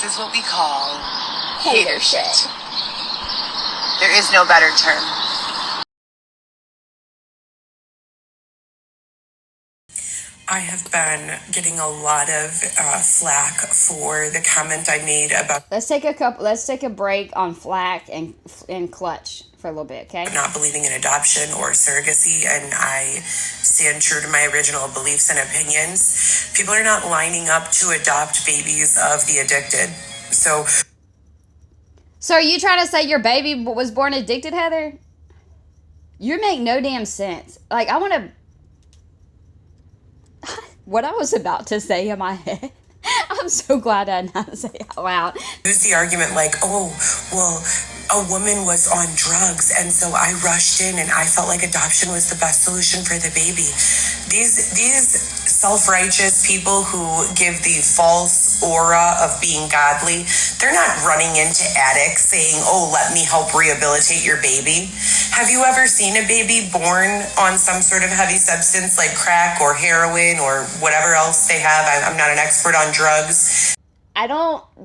is what we call Hater shit. There is no better term. I have been getting a lot of flack for the comment I made about Let's take a break on flack and clutch for a little bit, okay? not believing in adoption or surrogacy, and I stand true to my original beliefs and opinions. People are not lining up to adopt babies of the addicted. So are you trying to say your baby was born addicted, Heather? You make no damn sense. Like, I want to... What I was about to say in my head, I'm so glad I did not say it out loud. Use the argument like, oh, well, a woman was on drugs, and so I rushed in and I felt like adoption was the best solution for the baby. These self-righteous people who give the false aura of being godly, they're not running into addicts saying, oh, let me help rehabilitate your baby. Have you ever seen a baby born on some sort of heavy substance like crack or heroin or whatever else they have? I'm not an expert on drugs.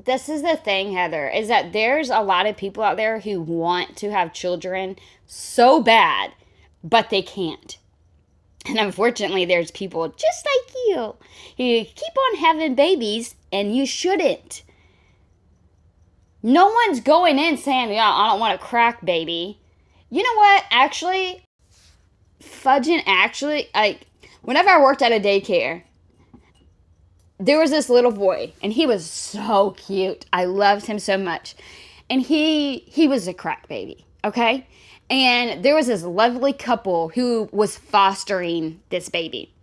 This is the thing, Heather, is that there's a lot of people out there who want to have children so bad, but they can't. And unfortunately, there's people just like you who keep on having babies, and you shouldn't. No one's going in saying, yeah, I don't want a crack baby. You know what? Actually, whenever I worked at a daycare, there was this little boy, and he was so cute. I loved him so much. And he was a crack baby, okay? And there was this lovely couple who was fostering this baby,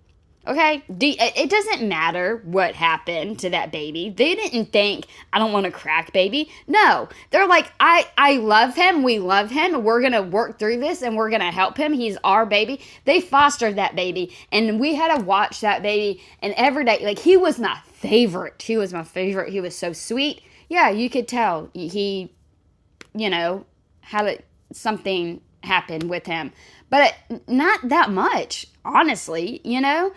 okay? It doesn't matter what happened to that baby. They didn't think, I don't want a crack baby. No, they're like, I love him. We love him. We're going to work through this, and we're going to help him. He's our baby. They fostered that baby, and we had to watch that baby. And every day, like, he was my favorite. He was my favorite. He was so sweet. Yeah, you could tell he, had something happen with him. But not that much, honestly, And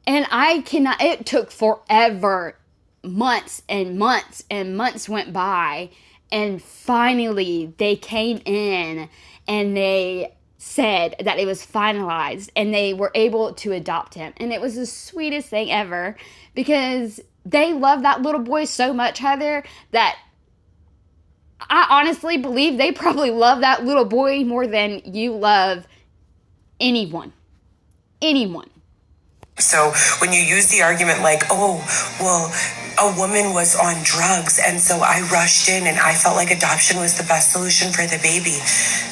it took forever. Months and months and months went by. And finally, they came in and they said that it was finalized and they were able to adopt him. And it was the sweetest thing ever because they love that little boy so much, Heather, that I honestly believe they probably love that little boy more than you love anyone. Anyone. So when you use the argument like, oh, well, a woman was on drugs, and so I rushed in and I felt like adoption was the best solution for the baby.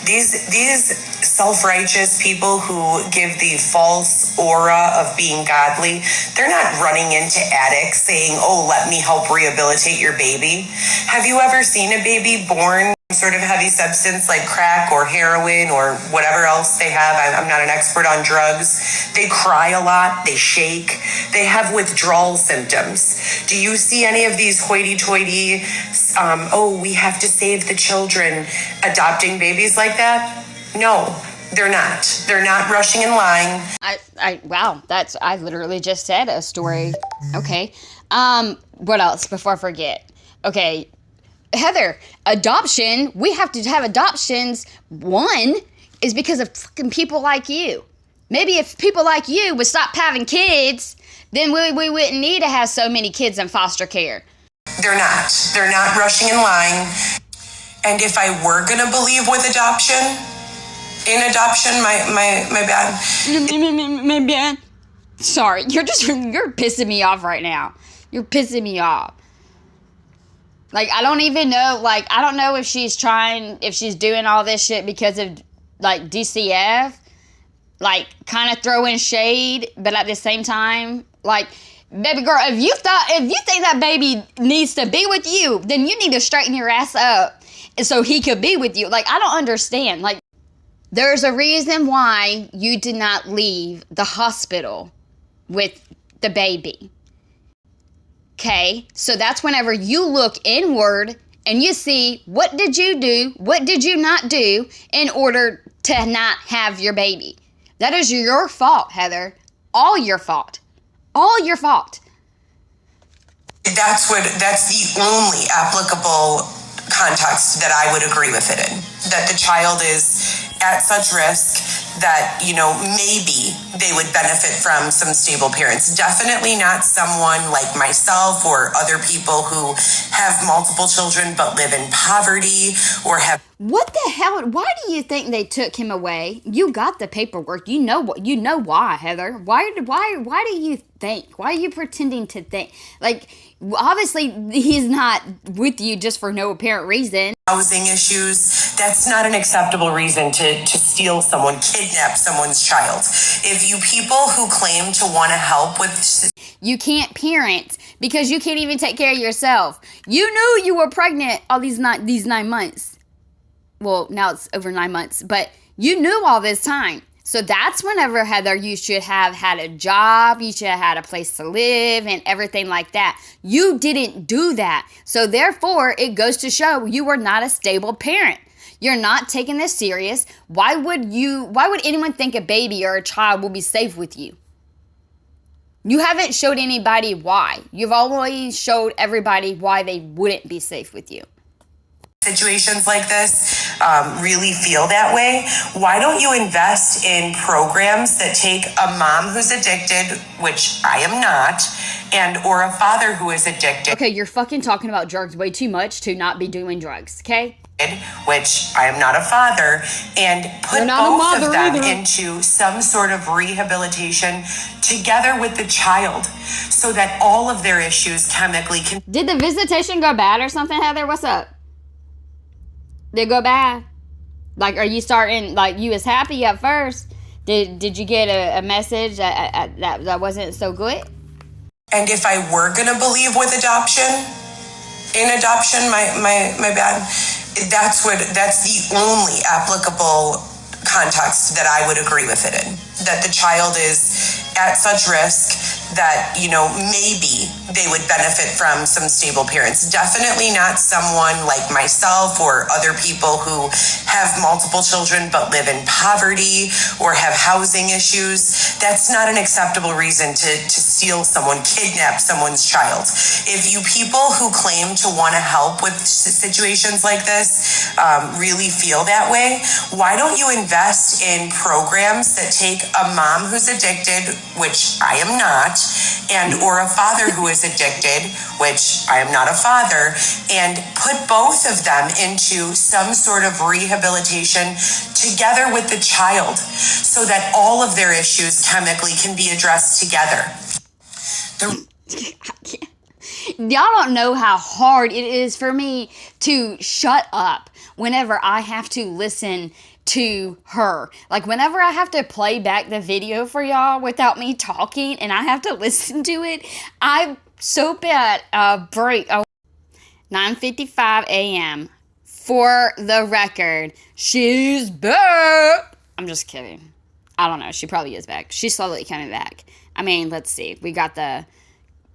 These self-righteous people who give the false aura of being godly, they're not running into addicts saying, oh, let me help rehabilitate your baby. Have you ever seen a baby born sort of heavy substance like crack or heroin or whatever else they have? I'm not an expert on drugs. They cry a lot. They shake. They have withdrawal symptoms. Do you see any of these hoity-toity, we have to save the children, adopting babies like that? No, they're not. They're not rushing in line. I literally just said a story. Okay. What else before I forget? Okay. Heather, adoption, we have to have adoptions. One is because of fucking people like you. Maybe if people like you would stop having kids, then we wouldn't need to have so many kids in foster care. They're not. They're not rushing in line. And if I were going to believe with adoption, my bad. My bad. Sorry, you're pissing me off right now. You're pissing me off. Like, I don't even know, I don't know if she's doing all this shit because of, DCF, kind of throwing shade, but at the same time, baby girl, if you think that baby needs to be with you, then you need to straighten your ass up so he could be with you. I don't understand. There's a reason why you did not leave the hospital with the baby. Okay, so that's whenever you look inward and you see what did you do, what did you not do in order to not have your baby. That is your fault, Heather. All your fault. All your fault. That's the only applicable context that I would agree with it in. That the child is at such risk that, maybe they would benefit from some stable parents. Definitely not someone like myself or other people who have multiple children but live in poverty or have. What the hell? Why do you think they took him away? You got the paperwork. You know what? You know why, Heather? Why do you think? Why are you pretending to think? Like, obviously, he's not with you just for no apparent reason. Housing issues, that's not an acceptable reason to steal someone, kidnap someone's child. If you people who claim to want to help with... You can't parent because you can't even take care of yourself. You knew you were pregnant all these 9 months. Well, now it's over 9 months, but you knew all this time. So that's whenever, Heather, you should have had a job, you should have had a place to live and everything like that. You didn't do that. So therefore, it goes to show you were not a stable parent. You're not taking this serious. Why would anyone think a baby or a child will be safe with you? You haven't showed anybody why. You've always showed everybody why they wouldn't be safe with you. Situations like this really feel that way, why don't you invest in programs that take a mom who's addicted, which I am not, and or a father who is addicted. Okay, you're fucking talking about drugs way too much to not be doing drugs, okay? Which I am not a father, and put both of them into some sort of rehabilitation together with the child so that all of their issues chemically can... Did the visitation go bad or something, Heather? What's up? Did it go bad? Like, are you starting, like, you was happy at first? Did you get a message that wasn't so good? And if I were going to believe with adoption, my bad, that's the only applicable context that I would agree with it in. That the child is at such risk that, maybe they would benefit from some stable parents. Definitely not someone like myself or other people who have multiple children but live in poverty or have housing issues. That's not an acceptable reason to steal someone, kidnap someone's child. If you people who claim to want to help with situations like this really feel that way, why don't you invest in programs that take a mom who's addicted, which I am not, and or a father who is addicted, which I am not a father, and put both of them into some sort of rehabilitation together with the child so that all of their issues chemically can be addressed together. Y'all don't know how hard it is for me to shut up whenever I have to listen to her. Like, whenever I have to play back the video for y'all without me talking and I have to listen to it, I'm so bad. Break. 9:55 a.m. For the record, she's back. I'm just kidding. I don't know. She probably is back. She's slowly coming back. I mean, let's see. We got the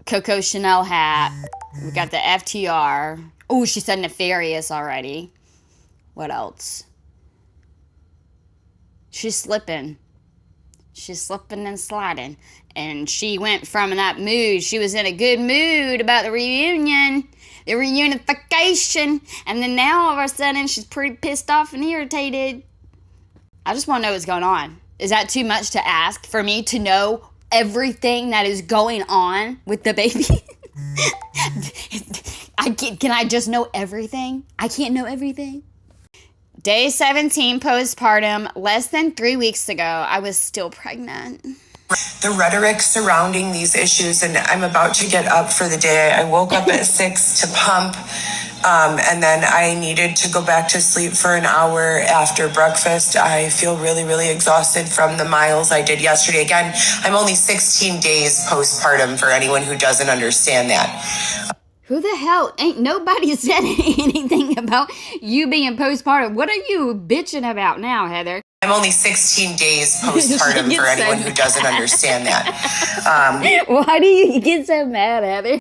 Coco Chanel hat. We got the FTR. Oh, she said nefarious already. What else? She's slipping. She's slipping and sliding. And she went from that mood. She was in a good mood about the reunion. The reunification. And then now all of a sudden she's pretty pissed off and irritated. I just want to know what's going on. Is that too much to ask for me to know everything that is going on with the baby? Can I just know everything? I can't know everything. Day 17 postpartum, less than 3 weeks ago, I was still pregnant. The rhetoric surrounding these issues, and I'm about to get up for the day. I woke up at 6 to pump, and then I needed to go back to sleep for an hour after breakfast. I feel really, really exhausted from the miles I did yesterday. Again, I'm only 16 days postpartum for anyone who doesn't understand that. Who the hell? Ain't nobody said anything about you being postpartum. What are you bitching about now, Heather? I'm only 16 days postpartum for anyone who doesn't understand that. Why do you get so mad, Heather?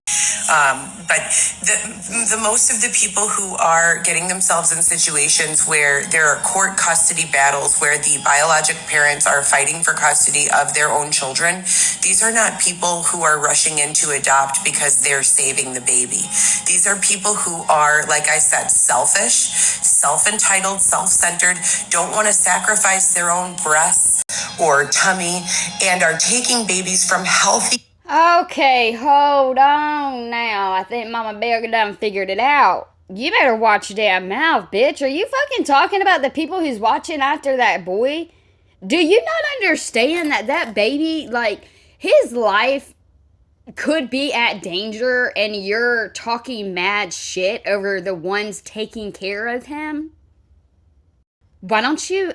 But the most of the people who are getting themselves in situations where there are court custody battles, where the biologic parents are fighting for custody of their own children, these are not people who are rushing in to adopt because they're saving the baby. These are people who are, like I said, selfish, self-entitled, self-centered, don't want to sacrifice their own breasts or tummy, and are taking babies from healthy. Okay, hold on now. I think Mama Bear done figured it out. You better watch your damn mouth, bitch. Are you fucking talking about the people who's watching after that boy? Do you not understand that that baby, like, his life could be at danger and you're talking mad shit over the ones taking care of him? Why don't you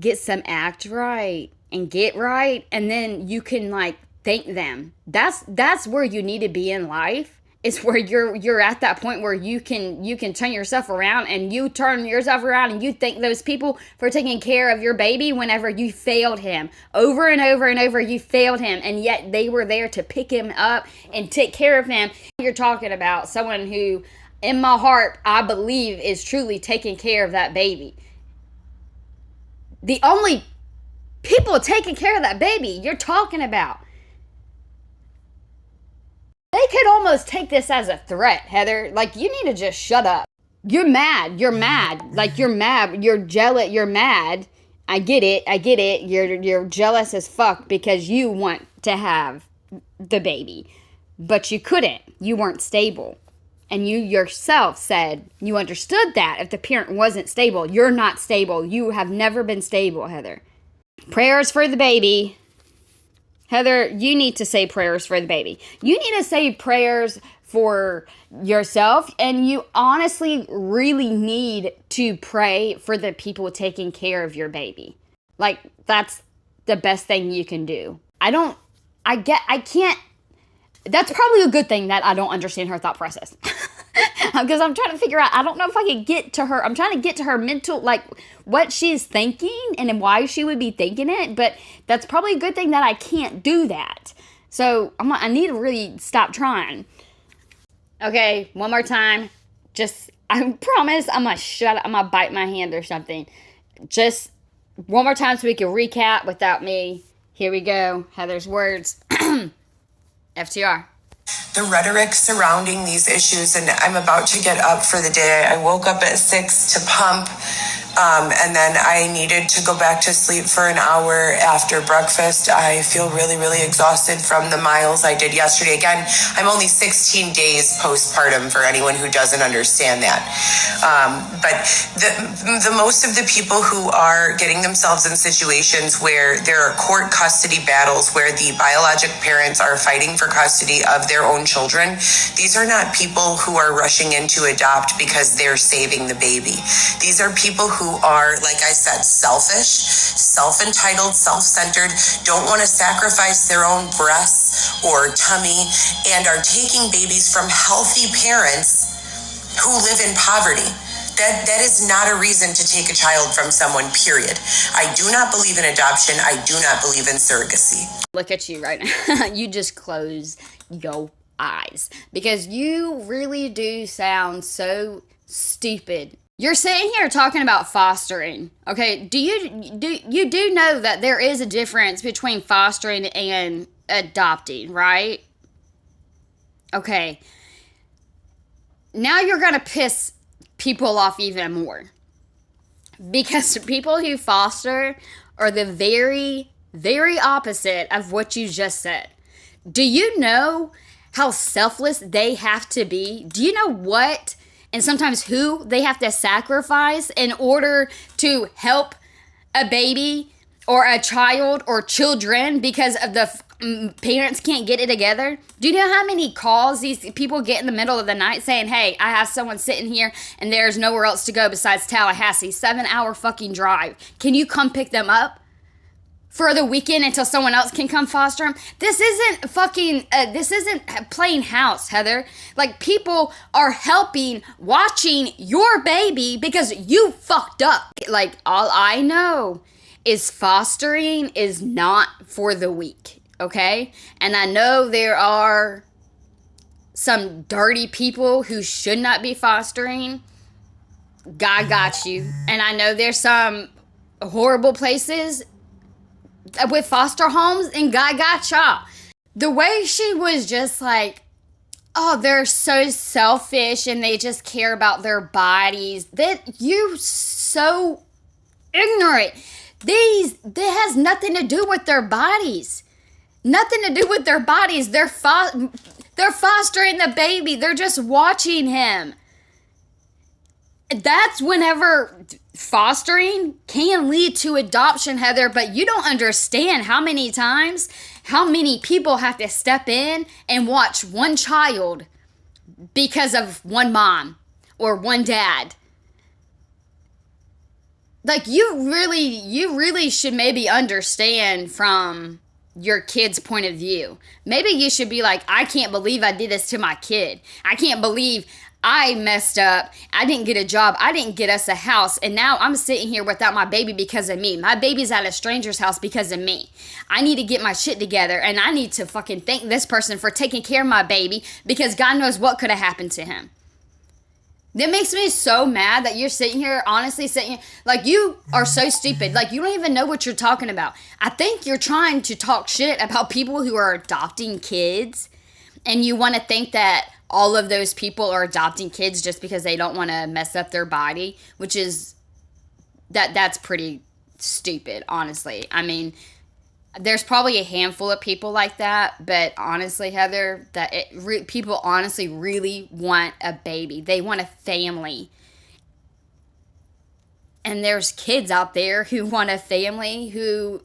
get some act right and get right, and then you can, like, thank them. That's where you need to be in life. It's where you're at that point where you can turn yourself around, and you turn yourself around and you thank those people for taking care of your baby whenever you failed him. Over and over and over you failed him, and yet they were there to pick him up and take care of him. You're talking about someone who, in my heart, I believe is truly taking care of that baby. The only people taking care of that baby you're talking about. They could almost take this as a threat, Heather. Like, you need to just shut up. You're mad. You're mad. Like, you're mad. You're jealous. You're mad. I get it. You're jealous as fuck because you want to have the baby. But you couldn't. You weren't stable. And you yourself said you understood that if the parent wasn't stable. You're not stable. You have never been stable, Heather. Prayers for the baby. Heather, you need to say prayers for the baby. You need to say prayers for yourself, and you honestly really need to pray for the people taking care of your baby. Like, that's the best thing you can do. That's probably a good thing that I don't understand her thought process. Because I'm trying to figure out, I don't know if I can get to her. I'm trying to get to her mental, like, what she's thinking and why she would be thinking it. But that's probably a good thing that I can't do that. So I need to really stop trying. Okay, one more time. I promise I'm going to shut up. I'm going to bite my hand or something. Just one more time so we can recap without me. Here we go. Heather's words. FTR. The rhetoric surrounding these issues, and I'm about to get up for the day. I woke up at 6 to pump, and then I needed to go back to sleep for an hour after breakfast. I feel really, really exhausted from the miles I did yesterday. Again, I'm only 16 days postpartum for anyone who doesn't understand that. But the most of the people who are getting themselves in situations where there are court custody battles, where the biologic parents are fighting for custody of their own children, these are not people who are rushing in to adopt because they're saving the baby. These are people who are, like I said, selfish, self-entitled, self-centered, don't want to sacrifice their own breasts or tummy, and are taking babies from healthy parents who live in poverty. That is not a reason to take a child from someone, period. I do not believe in adoption. I do not believe in surrogacy. Look at you right now. You just close your eyes because you really do sound so stupid. You're sitting here talking about fostering. Okay, do you know that there is a difference between fostering and adopting, right? Okay. Now you're going to piss people off even more. Because people who foster are the very, very opposite of what you just said. Do you know how selfless they have to be? Do you know what and sometimes who they have to sacrifice in order to help a baby or a child or children because of the parents can't get it together? Do you know how many calls these people get in the middle of the night saying, hey, I have someone sitting here and there's nowhere else to go besides Tallahassee, 7-hour fucking drive. Can you come pick them up for the weekend until someone else can come foster them? This isn't this isn't playing house, Heather. Like, people are helping, watching your baby because you fucked up. Like, all I know is fostering is not for the weak, okay? And I know there are some dirty people who should not be fostering, God got you. And I know there's some horrible places with foster homes, and God got y'all. The way she was just like, oh, they're so selfish and they just care about their bodies. That you so ignorant. That has nothing to do with their bodies. Nothing to do with their bodies. They're fostering the baby. They're just watching him. That's whenever fostering can lead to adoption, Heather, but you don't understand how many times, how many people have to step in and watch one child because of one mom or one dad. Like, you really should maybe understand from your kid's point of view. Maybe you should be like, I can't believe I did this to my kid. I can't believe I messed up. I didn't get a job. I didn't get us a house. And now I'm sitting here without my baby because of me. My baby's at a stranger's house because of me. I need to get my shit together. And I need to fucking thank this person for taking care of my baby, because God knows what could have happened to him. That makes me so mad that you're sitting here, honestly sitting here, like, you are so stupid. Like, you don't even know what you're talking about. I think you're trying to talk shit about people who are adopting kids. And you want to think that all of those people are adopting kids just because they don't want to mess up their body, which is, that's pretty stupid, honestly. I mean, there's probably a handful of people like that, but honestly, Heather, people honestly really want a baby. They want a family. And there's kids out there who want a family who...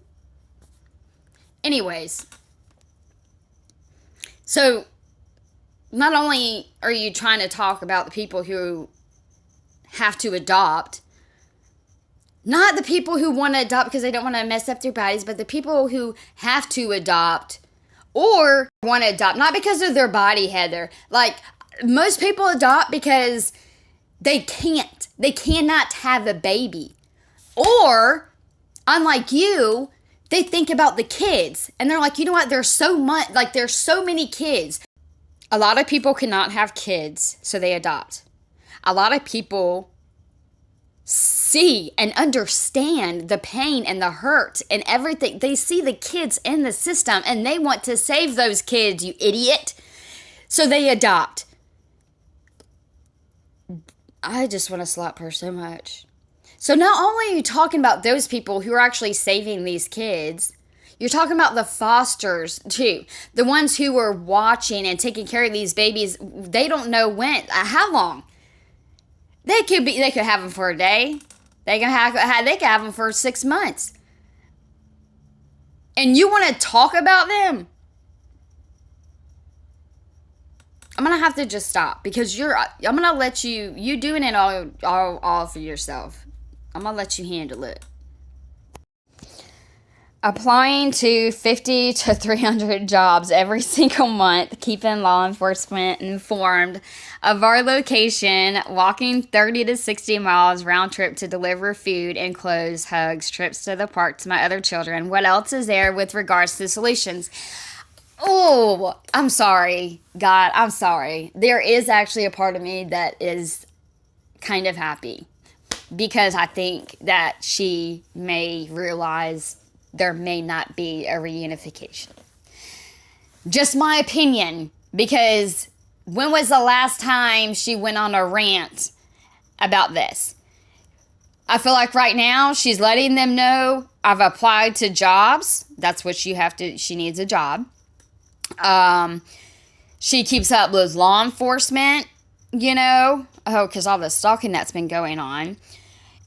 Anyways. So, not only are you trying to talk about the people who have to adopt, not the people who want to adopt because they don't want to mess up their bodies, but the people who have to adopt or want to adopt, not because of their body, Heather. Like, most people adopt because they can't. They cannot have a baby. Or, unlike you, they think about the kids. And they're like, you know what? There's so many kids. A lot of people cannot have kids, so they adopt. A lot of people see and understand the pain and the hurt and everything. They see the kids in the system and they want to save those kids, you idiot. So they adopt. I just want to slap her so much. So not only are you talking about those people who are actually saving these kids, you're talking about the fosters too. The ones who are watching and taking care of these babies. They don't know how long. They could have them for a day. They could have them for 6 months. And you want to talk about them? I'm going to have to just stop, because I'm going to let you doing it all for yourself. I'm going to let you handle it. Applying to 50 to 300 jobs every single month, keeping law enforcement informed of our location, walking 30 to 60 miles round trip to deliver food and clothes, hugs, trips to the park to my other children. What else is there with regards to solutions? Oh, I'm sorry, God, I'm sorry. There is actually a part of me that is kind of happy, because I think that she may realize there may not be a reunification. Just my opinion, because when was the last time she went on a rant about this? I feel like right now she's letting them know, I've applied to jobs. That's what she needs a job. She keeps up with law enforcement, because all the stalking that's been going on.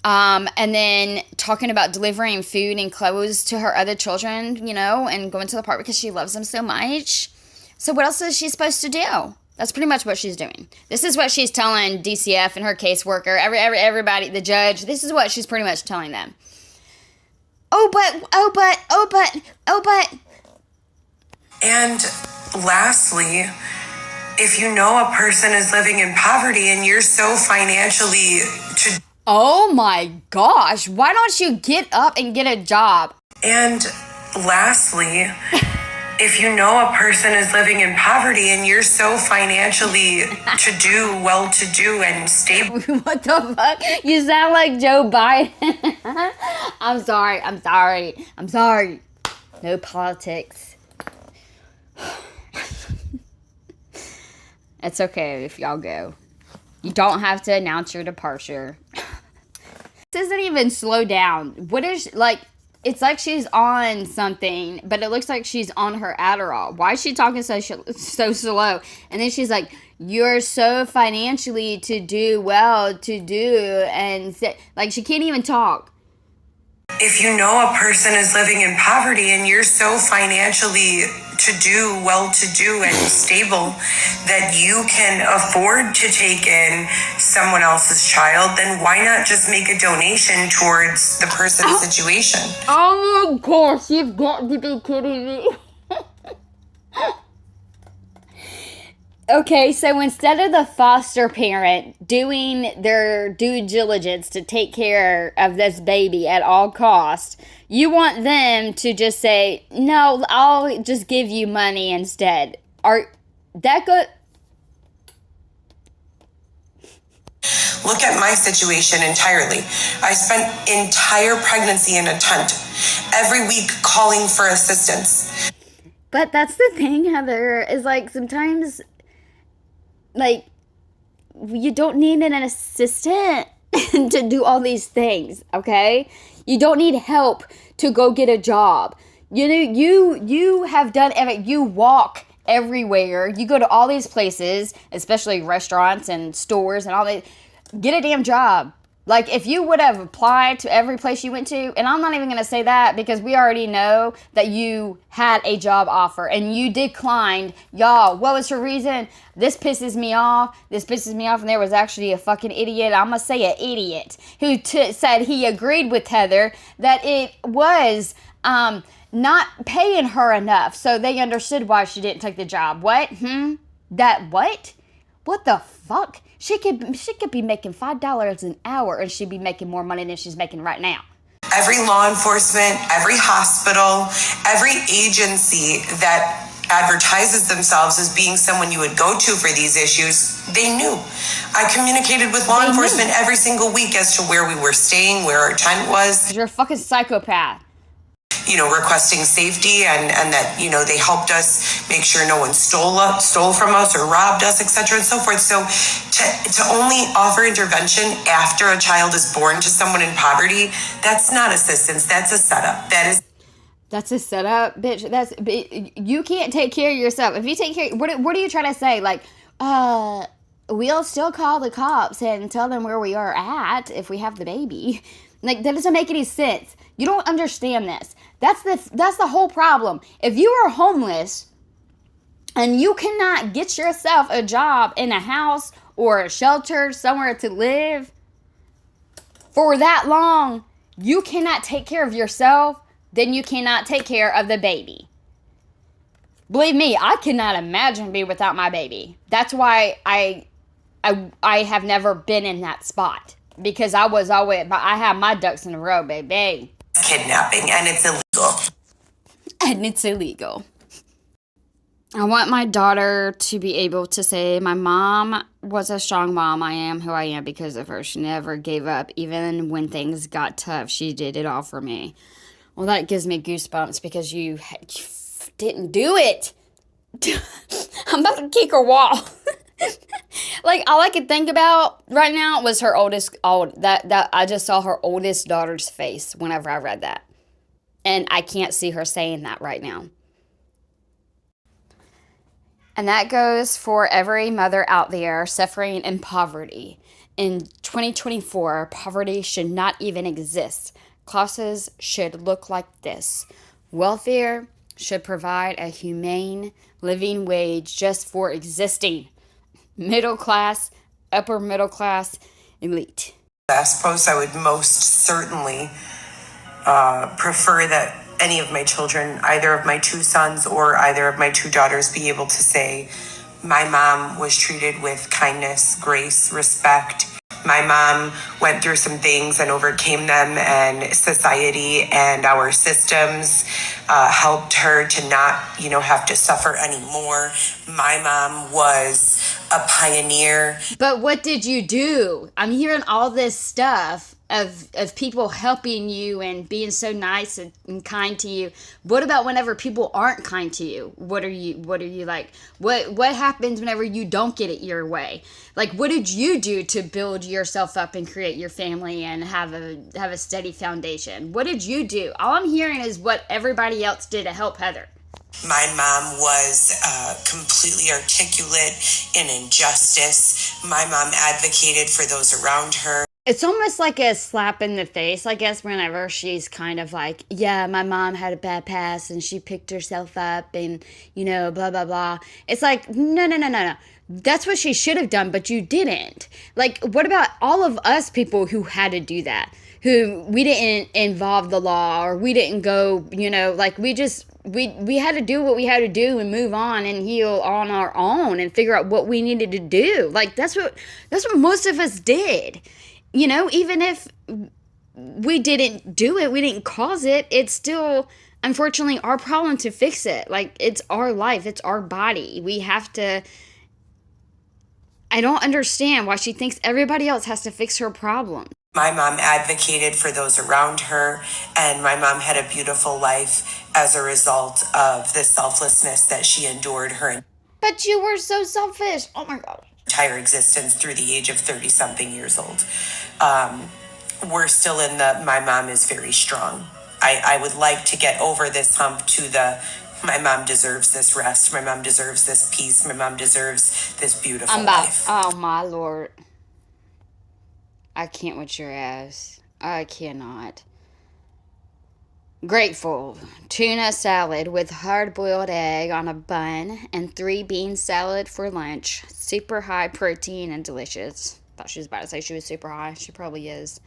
And then talking about delivering food and clothes to her other children, and going to the park because she loves them so much. So what else is she supposed to do? That's pretty much what she's doing. This is what she's telling DCF and her caseworker, everybody, the judge. This is what she's pretty much telling them. Oh, but. And lastly, if you know a person is living in poverty and you're so financially... Oh my gosh, why don't you get up and get a job? And lastly, If you know a person is living in poverty and you're so financially well-to-do and stable. What the fuck? You sound like Joe Biden. I'm sorry. No politics. It's okay if y'all go. You don't have to announce your departure. This isn't even slow down. What is, like, it's like she's on something, but it looks like she's on her Adderall. Why is she talking so slow? And then she's like, you're so financially well-to-do, and like, she can't even talk. If you know a person is living in poverty and you're so financially well-to-do and stable that you can afford to take in someone else's child, then why not just make a donation towards the person's situation? Oh my gosh, you've got to be kidding me. Okay, so instead of the foster parent doing their due diligence to take care of this baby at all costs, you want them to just say, no, I'll just give you money instead. Are that good? Look at my situation entirely. I spent entire pregnancy in a tent, every week calling for assistance. But that's the thing, Heather, is like sometimes, like, you don't need an assistant to do all these things, okay? You don't need help to go get a job. You know, you have done everything. You walk everywhere. You go to all these places, especially restaurants and stores and all that. Get a damn job. Like, if you would have applied to every place you went to, and I'm not even going to say that because we already know that you had a job offer and you declined. Y'all, what was her reason? This pisses me off. And there was actually a fucking idiot. I'm going to say an idiot who said he agreed with Heather that it was not paying her enough. So they understood why she didn't take the job. What? That what? What the fuck? She could be making $5 an hour and she'd be making more money than she's making right now. Every law enforcement, every hospital, every agency that advertises themselves as being someone you would go to for these issues, they knew. I communicated with law enforcement every single week as to where we were staying, where our tent was. You're a fucking psychopath. You know, requesting safety and that, you know, they helped us make sure no one stole from us or robbed us, etc. and so forth. So to only offer intervention after a child is born to someone in poverty, that's not assistance. That's a setup. That's a setup, bitch. You can't take care of yourself. If you take care, what are you trying to say? Like, we'll still call the cops and tell them where we are at if we have the baby. Like, that doesn't make any sense. You don't understand this. That's the whole problem. If you are homeless and you cannot get yourself a job in a house or a shelter, somewhere to live for that long, you cannot take care of yourself, then you cannot take care of the baby. Believe me, I cannot imagine being without my baby. That's why I have never been in that spot. Because I have my ducks in a row, baby. Kidnapping, and it's illegal. I want my daughter to be able to say, my mom was a strong mom. I am who I am because of her. She never gave up. Even when things got tough, she did it all for me. Well, that gives me goosebumps because you didn't do it. I'm about to kick her wall. Like, all I could think about right now was her that I just saw her oldest daughter's face whenever I read that. And I can't see her saying that right now. And that goes for every mother out there suffering in poverty. In 2024, poverty should not even exist. Classes should look like this. Welfare should provide a humane living wage just for existing. Middle class, upper middle class, elite. Last post, I would most certainly prefer that any of my children, either of my two sons or either of my two daughters, be able to say, my mom was treated with kindness, grace, respect, My mom went through some things and overcame them, and society and our systems helped her to not, have to suffer anymore. My mom was a pioneer. But what did you do? I'm hearing all this stuff of people helping you and being so nice and kind to you. What about whenever people aren't kind to you? What are you like? What happens whenever you don't get it your way? Like, what did you do to build yourself up and create your family and have a steady foundation? What did you do? All I'm hearing is what everybody else did to help Heather. My mom was completely articulate in injustice. My mom advocated for those around her. It's almost like a slap in the face, I guess, whenever she's kind of like, yeah, my mom had a bad past and she picked herself up and, blah, blah, blah. It's like, no. That's what she should have done, but you didn't. Like, what about all of us people who had to do that? Who we didn't involve the law, or we didn't go, like we had to do what we had to do and move on and heal on our own and figure out what we needed to do. Like, that's what most of us did. Even if we didn't do it, we didn't cause it, it's still, unfortunately, our problem to fix it. Like, it's our life, it's our body. We have to. I don't understand why she thinks everybody else has to fix her problem. My mom advocated for those around her, and my mom had a beautiful life as a result of the selflessness that she endured her But you were so selfish. Oh my God. Entire existence through the age of 30-something years old. We're still in my mom is very strong. I would like to get over this hump to my mom deserves this rest. My mom deserves this peace. My mom deserves this beautiful life. Oh my Lord. I can't with your ass. I cannot. Grateful. Tuna salad with hard-boiled egg on a bun and 3 bean salad for lunch. Super high protein and delicious. Thought she was about to say she was super high. She probably is.